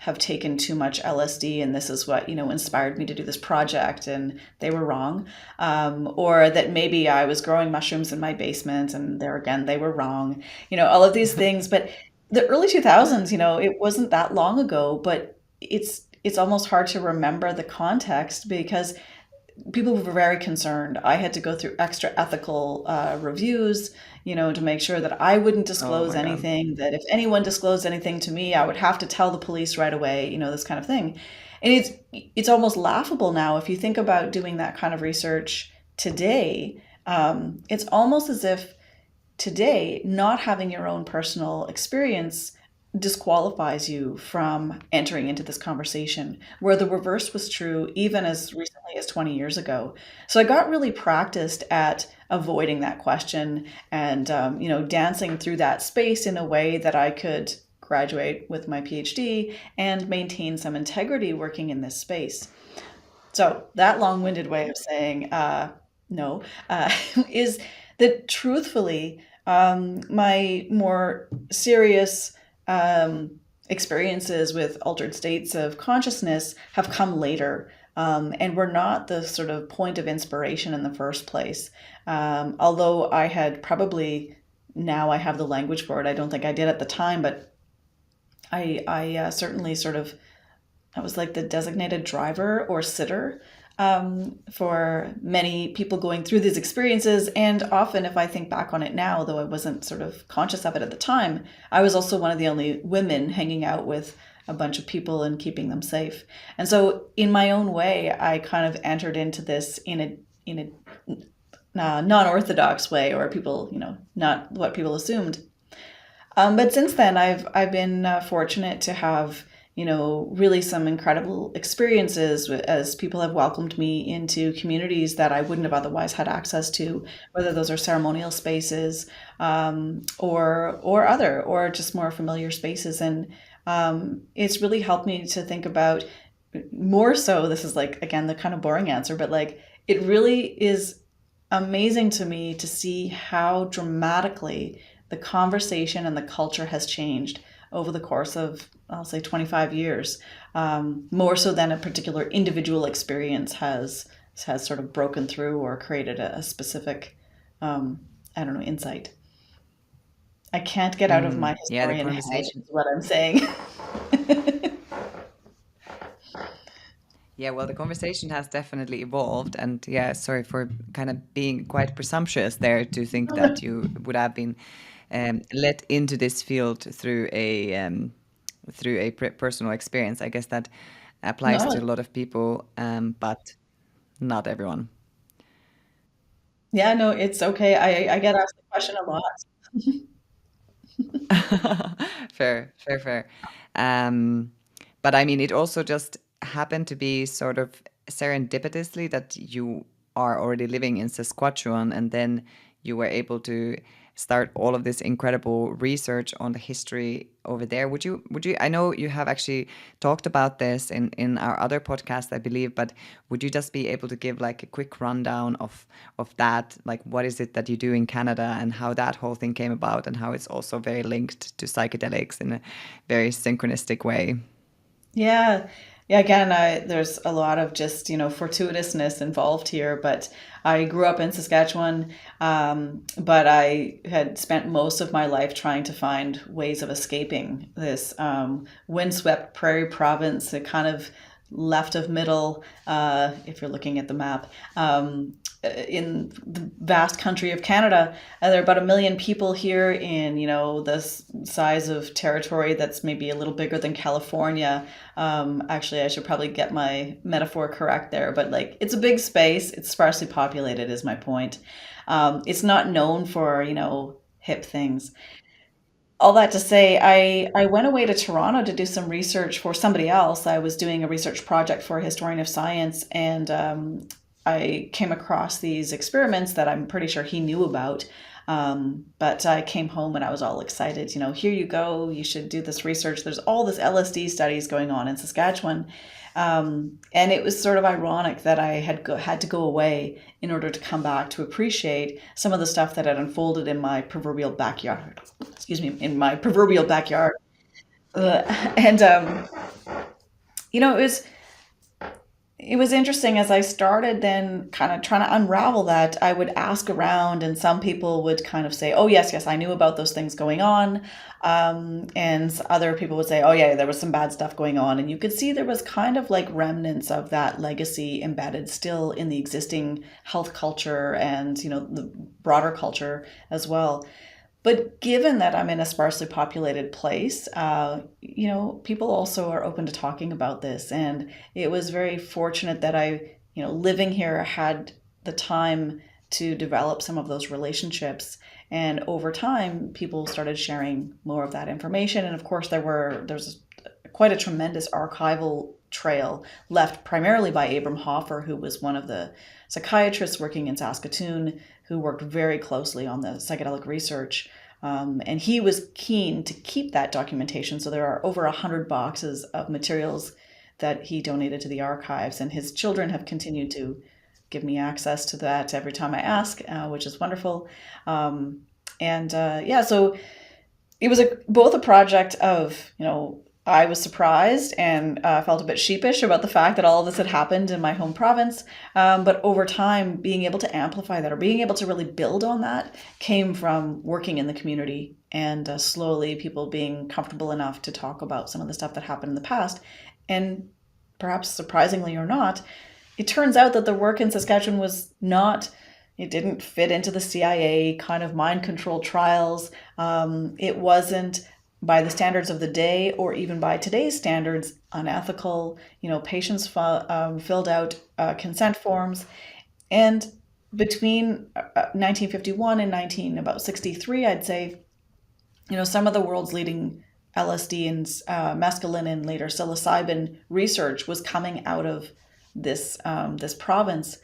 have taken too much LSD and this is what, inspired me to do this project, and they were wrong. Or that maybe I was growing mushrooms in my basement and there again, they were wrong. All of these things. But the early 2000s, it wasn't that long ago, but it's almost hard to remember the context because people were very concerned. I had to go through extra ethical reviews, to make sure that I wouldn't Oh disclose my God. anything, that if anyone disclosed anything to me, I would have to tell the police right away, this kind of thing. And it's almost laughable now if you think about doing that kind of research today. It's almost as if today, not having your own personal experience disqualifies you from entering into this conversation, where the reverse was true even as recently as 20 years ago. So I got really practiced at avoiding that question and, dancing through that space in a way that I could graduate with my PhD and maintain some integrity working in this space. So that long-winded way of saying no is that truthfully, my more serious experiences with altered states of consciousness have come later, and were not the sort of point of inspiration in the first place. Although I had probably, now I have the language for it. I don't think I did at the time, but I certainly sort of, I was like the designated driver or sitter for many people going through these experiences. And often, if I think back on it now, though I wasn't sort of conscious of it at the time, I was also one of the only women hanging out with a bunch of people and keeping them safe. And so, in my own way, I kind of entered into this in a non-orthodox way, or people, not what people assumed. But since then, I've been fortunate to have, really some incredible experiences as people have welcomed me into communities that I wouldn't have otherwise had access to, whether those are ceremonial spaces, or other, or just more familiar spaces. And it's really helped me to think about more so. This is like, again, the kind of boring answer, but like it really is amazing to me to see how dramatically the conversation and the culture has changed over the course of, I'll say, 25 years, more so than a particular individual experience has sort of broken through or created a specific, I don't know, insight. I can't get out of my Yeah, the historian head, conversation. is what I'm saying. Yeah, well, the conversation has definitely evolved, and yeah, sorry for kind of being quite presumptuous there to think that you would have been let into this field through a personal experience. I guess that applies to No, a lot of people, but not everyone. yeah, no, it's okay. I get asked the question a lot. Fair, fair, fair. Um, but I mean, it also just happened to be sort of serendipitously that you are already living in Saskatchewan, and then you were able to start all of this incredible research on the history over there. Would you, I know you have actually talked about this in our other podcast, I believe, but would you just be able to give like a quick rundown of that? Like, what is it that you do in Canada and how that whole thing came about and how it's also very linked to psychedelics in a very synchronistic way? Yeah. Yeah, again, there's a lot of just, fortuitousness involved here, but I grew up in Saskatchewan, but I had spent most of my life trying to find ways of escaping this windswept prairie province, a kind of left of middle, if you're looking at the map, in the vast country of Canada. There are about 1 million people here in, this size of territory that's maybe a little bigger than California. Actually, I should probably get my metaphor correct there, but like it's a big space. It's sparsely populated, is my point. It's not known for, hip things. All that to say, I went away to Toronto to do some research for somebody else. I was doing a research project for a historian of science, and I came across these experiments that I'm pretty sure he knew about. But I came home and I was all excited. Here you go. You should do this research. There's all this LSD studies going on in Saskatchewan. And it was sort of ironic that I had to go away in order to come back to appreciate some of the stuff that had unfolded in my proverbial backyard. Excuse me, in my proverbial backyard. And it was interesting as I started then kind of trying to unravel that. I would ask around, and some people would kind of say, "Oh, yes, yes, I knew about those things going on," and other people would say, "Oh, yeah, there was some bad stuff going on." And you could see there was kind of like remnants of that legacy embedded still in the existing health culture and the broader culture as well. But given that I'm in a sparsely populated place, people also are open to talking about this. And it was very fortunate that living here, had the time to develop some of those relationships. And over time, people started sharing more of that information. And of course, there's quite a tremendous archival trail left primarily by Abram Hoffer, who was one of the psychiatrists working in Saskatoon, who worked very closely on the psychedelic research. And he was keen to keep that documentation. So there are over 100 boxes of materials that he donated to the archives, and his children have continued to give me access to that every time I ask, which is wonderful. So it was both a project of, I was surprised and felt a bit sheepish about the fact that all of this had happened in my home province. But over time, being able to amplify that or being able to really build on that came from working in the community and slowly people being comfortable enough to talk about some of the stuff that happened in the past. And perhaps surprisingly or not, it turns out that the work in Saskatchewan it didn't fit into the CIA kind of mind control trials. It wasn't, by the standards of the day or even by today's standards, unethical. Patients filled out consent forms. And between 1951 and 1963, I'd say, some of the world's leading LSD and mescaline and later psilocybin research was coming out of this province,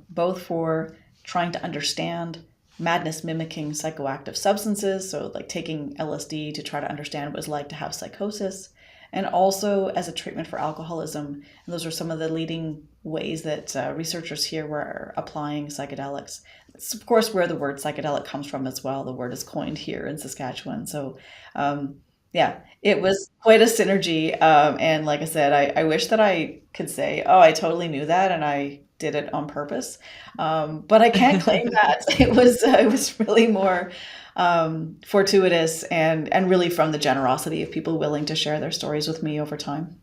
both for trying to understand madness mimicking psychoactive substances, so like taking LSD to try to understand what it was like to have psychosis, and also as a treatment for alcoholism. And those are some of the leading ways that researchers here were applying psychedelics. It's of course where the word psychedelic comes from as well. The word is coined here in Saskatchewan. So it was quite a synergy. And like I said, I wish that I could say, oh, I totally knew that and I did it on purpose. But I can't claim that. It was really more fortuitous and really from the generosity of people willing to share their stories with me over time.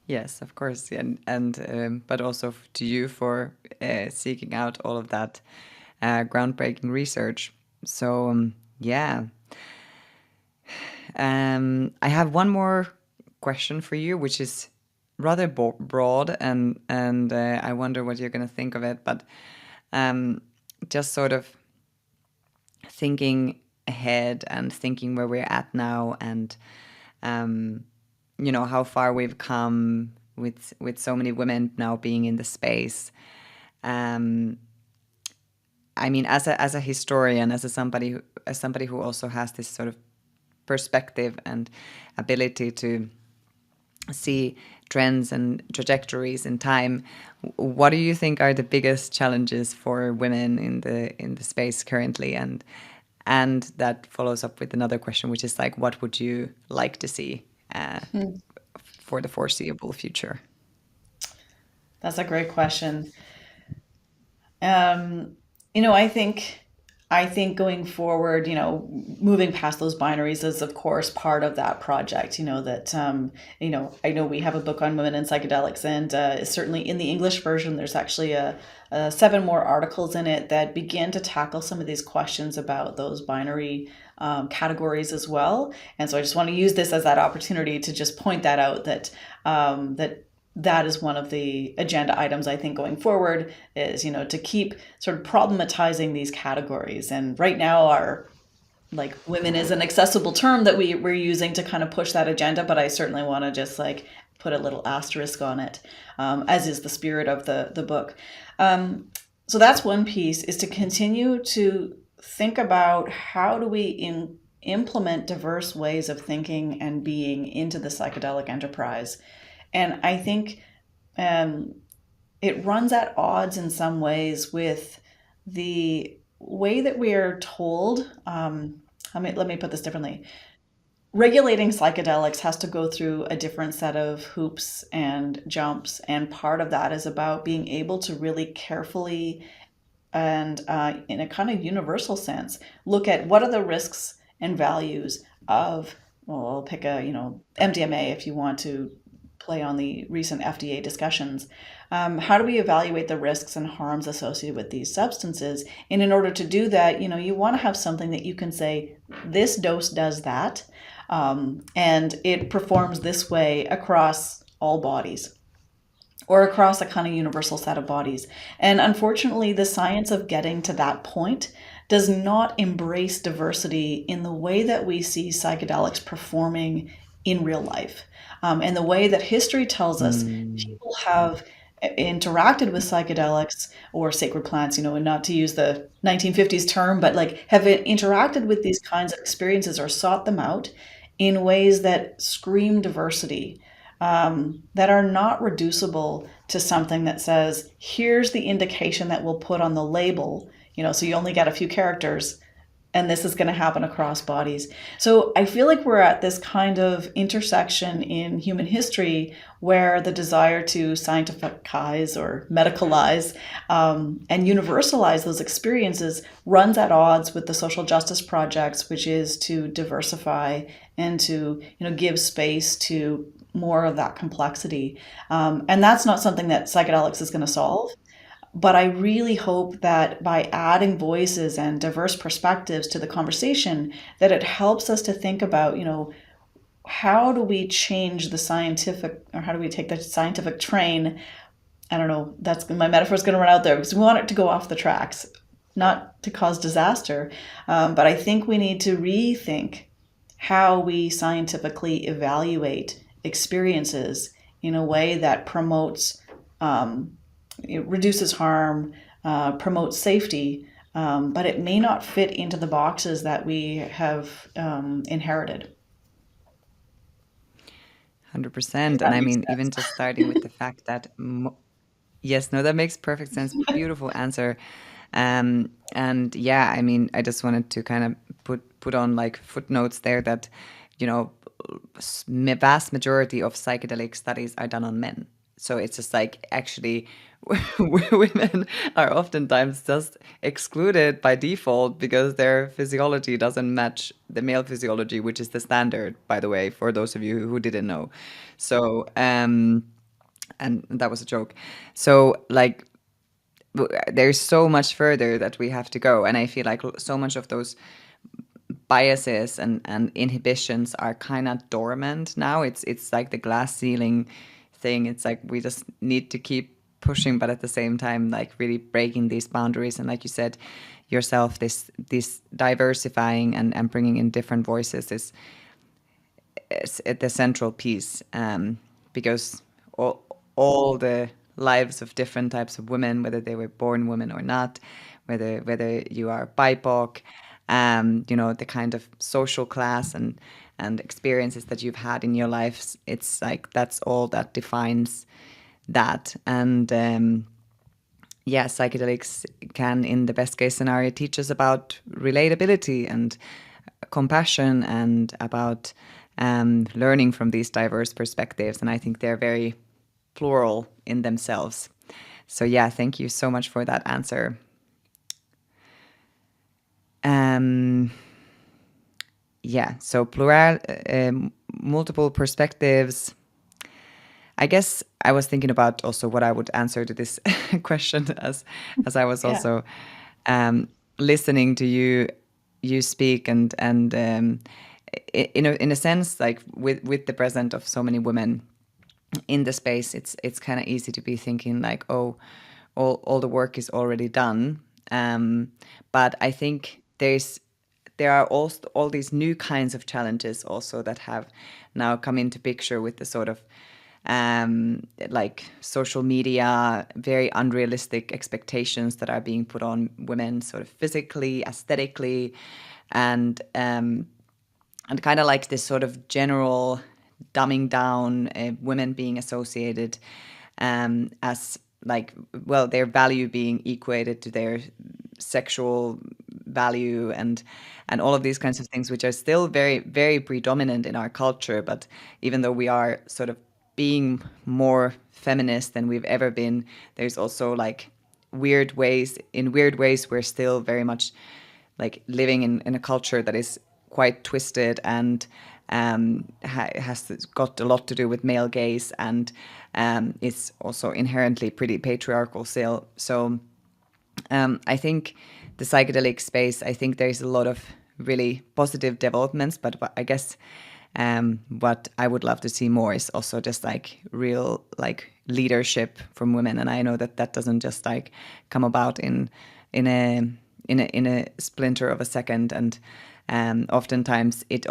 Yes, of course, and but also to you for seeking out all of that groundbreaking research. So I have one more question for you, which is rather broad, and I wonder what you're going to think of it. But just sort of thinking ahead and thinking where we're at now, and how far we've come with so many women now being in the space. I mean, as a historian, as somebody who also has this sort of perspective and ability to see trends and trajectories in time, what do you think are the biggest challenges for women in the space currently? And that follows up with another question, which is like, what would you like to see for the foreseeable future? That's a great question. I think going forward, moving past those binaries is of course part of that project. I know we have a book on women and psychedelics, and certainly in the English version, there's actually a 7 more articles in it that begin to tackle some of these questions about those binary categories as well. And so I just want to use this as that opportunity to just point that out, that is one of the agenda items, I think, going forward is, to keep sort of problematizing these categories. And right now our women is an accessible term that we're using to kind of push that agenda, but I certainly want to just put a little asterisk on it, as is the spirit of the book. So that's one piece, is to continue to think about how do we implement diverse ways of thinking and being into the psychedelic enterprise. And I think it runs at odds in some ways with the way that we are told. Let me put this differently. regulating psychedelics has to go through a different set of hoops and jumps, and part of that is about being able to really carefully and in a kind of universal sense, look at what are the risks and values of, well, I'll pick a, MDMA if you want to play on the recent FDA discussions. How do we evaluate the risks and harms associated with these substances? And in order to do that, you want to have something that you can say, this dose does that, and it performs this way across all bodies, or across a kind of universal set of bodies. And unfortunately, the science of getting to that point does not embrace diversity in the way that we see psychedelics performing in real life. And the way that history tells us people have interacted with psychedelics or sacred plants, and not to use the 1950s term, but like have interacted with these kinds of experiences or sought them out in ways that scream diversity, that are not reducible to something that says, here's the indication that we'll put on the label, so you only get a few characters, and this is going to happen across bodies. So I feel like we're at this kind of intersection in human history where the desire to scientificize or medicalize, and universalize those experiences runs at odds with the social justice projects, which is to diversify and to give space to more of that complexity. And that's not something that psychedelics is going to solve. But I really hope that by adding voices and diverse perspectives to the conversation, that it helps us to think about, how do we change the scientific, or how do we take the scientific train? I don't know, that's my metaphor is going to run out there, because we want it to go off the tracks, not to cause disaster. But I think we need to rethink how we scientifically evaluate experiences in a way that promotes, it reduces harm, promotes safety, but it may not fit into the boxes that we have inherited. 100%. And I mean, even just starting with the fact that, yes, no, that makes perfect sense. Beautiful answer. And yeah, I mean, I just wanted to kind of put on like footnotes there that, vast majority of psychedelic studies are done on men. So it's just like actually women are oftentimes just excluded by default because their physiology doesn't match the male physiology, which is the standard, by the way, for those of you who didn't know. So, and that was a joke. So, like, there's so much further that we have to go. And I feel like so much of those biases and inhibitions are kind of dormant now. It's like the glass ceiling thing. It's like we just need to keep pushing, but at the same time, like really breaking these boundaries. And like you said yourself, this diversifying and bringing in different voices is the central piece, because all the lives of different types of women, whether they were born women or not, whether you are BIPOC, the kind of social class and experiences that you've had in your lives, it's like that's all that defines that. And psychedelics can, in the best case scenario, teach us about relatability and compassion and about learning from these diverse perspectives. And I think they're very plural in themselves. So yeah, thank you so much for that answer. So plural, multiple perspectives. I guess I was thinking about also what I would answer to this question as I was also listening to you speak, and in a sense, like with the presence of so many women in the space, it's kind of easy to be thinking like, oh, all the work is already done. But I think there are also all these new kinds of challenges also that have now come into picture with the sort of like social media, very unrealistic expectations that are being put on women, sort of physically, aesthetically, and kind of like this sort of general dumbing down, women being associated as like, well, their value being equated to their sexual value and all of these kinds of things, which are still very, very predominant in our culture. But even though we are sort of being more feminist than we've ever been, there's also like weird ways, we're still very much like living in a culture that is quite twisted and has got a lot to do with male gaze, and it's also inherently pretty patriarchal still. So I think the psychedelic space, I think there's a lot of really positive developments, but I guess what I would love to see more is also just like real like leadership from women, and I know that that doesn't just like come about in a in a splinter of a second, and oftentimes it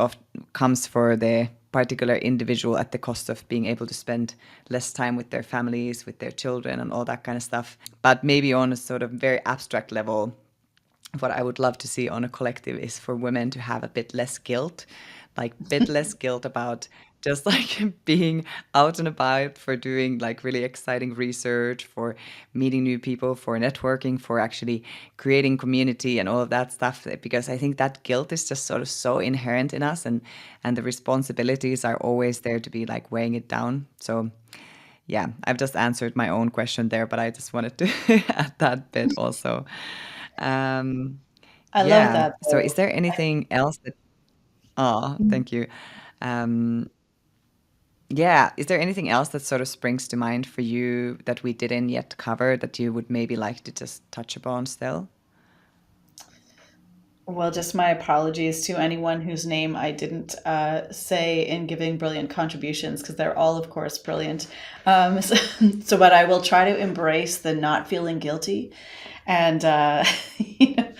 comes for the particular individual at the cost of being able to spend less time with their families, with their children, and all that kind of stuff. But maybe on a sort of very abstract level, what I would love to see on a collective is for women to have a bit less guilt, like bit less guilt about just like being out and about, for doing like really exciting research, for meeting new people, for networking, for actually creating community and all of that stuff. Because I think that guilt is just sort of so inherent in us, and the responsibilities are always there to be like weighing it down. So yeah, I've just answered my own question there, but I just wanted to add that bit also. Um, I love yeah. that So though. is there anything else that, oh, thank you. Um, yeah. Is there anything else that sort of springs to mind for you that we didn't yet cover that you would maybe like to just touch upon still? Well, just my apologies to anyone whose name I didn't say in giving brilliant contributions, because they're all, of course, brilliant. But I will try to embrace the not feeling guilty, and you know,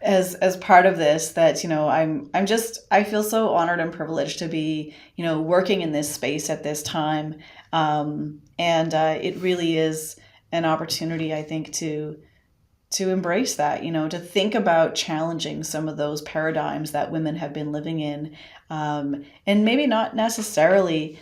as part of this, that I'm just I feel so honored and privileged to be working in this space at this time, and it really is an opportunity, I think, to embrace that, to think about challenging some of those paradigms that women have been living in, and maybe not necessarily,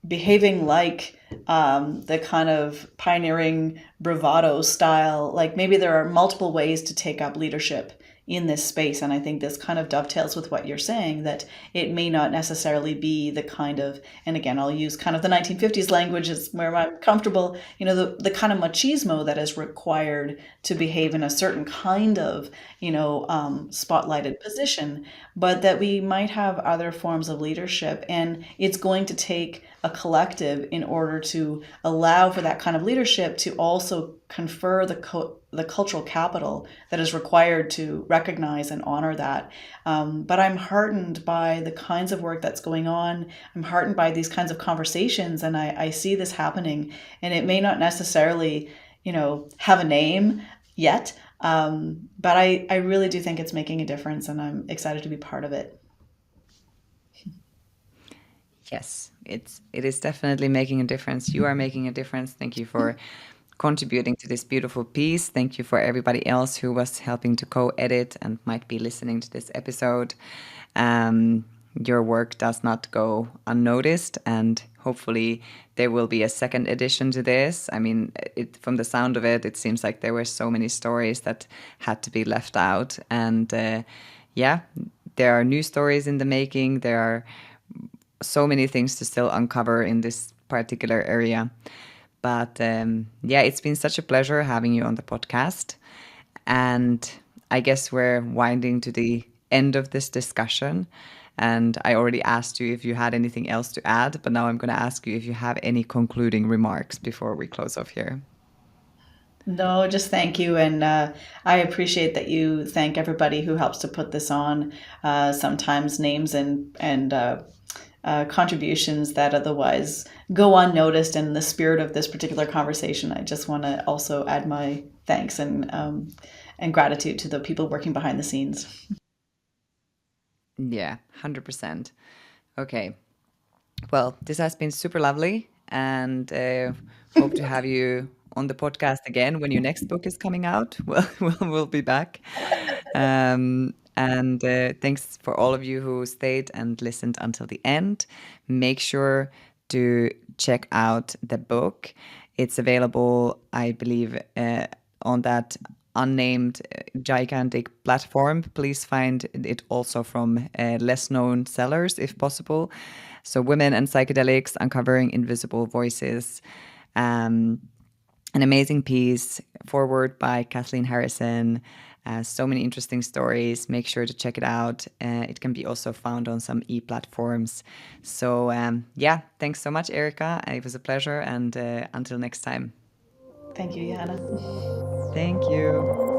behaving like the kind of pioneering bravado style. Like maybe there are multiple ways to take up leadership in this space. And I think this kind of dovetails with what you're saying, that it may not necessarily be the kind of, and again, I'll use kind of the 1950s language is where I'm comfortable, the kind of machismo that is required to behave in a certain kind of, spotlighted position, but that we might have other forms of leadership. And it's going to take a collective in order to allow for that kind of leadership to also confer the cultural capital that is required to recognize and honor that. But I'm heartened by the kinds of work that's going on. I'm heartened by these kinds of conversations, and I see this happening. And it may not necessarily, have a name yet, but I really do think it's making a difference, and I'm excited to be part of it. Yes, it is definitely making a difference. You are making a difference. Thank you for contributing to this beautiful piece. Thank you for everybody else who was helping to co-edit and might be listening to this episode. Your work does not go unnoticed, and hopefully there will be a second edition to this. I mean, from the sound of it, it seems like there were so many stories that had to be left out, and yeah, there are new stories in the making. There are so many things to still uncover in this particular area. But yeah, it's been such a pleasure having you on the podcast. And I guess we're winding to the end of this discussion. And I already asked you if you had anything else to add, but now I'm going to ask you if you have any concluding remarks before we close off here. No, just thank you. And I appreciate that you thank everybody who helps to put this on. Sometimes names and contributions that otherwise go unnoticed. And in the spirit of this particular conversation, I just want to also add my thanks and gratitude to the people working behind the scenes. Yeah, 100%. Okay. Well, this has been super lovely, and hope to have you on the podcast again when your next book is coming out. We'll be back. And thanks for all of you who stayed and listened until the end. Make sure to check out the book. It's available, I believe, on that unnamed gigantic platform. Please find it also from less known sellers if possible. So, Women and Psychedelics, Uncovering Invisible Voices. An amazing piece, forward by Kathleen Harrison. So many interesting stories. Make sure to check it out. It can be also found on some e-platforms. So yeah, thanks so much, Erika. It was a pleasure. And until next time. Thank you, Johanna. Thank you.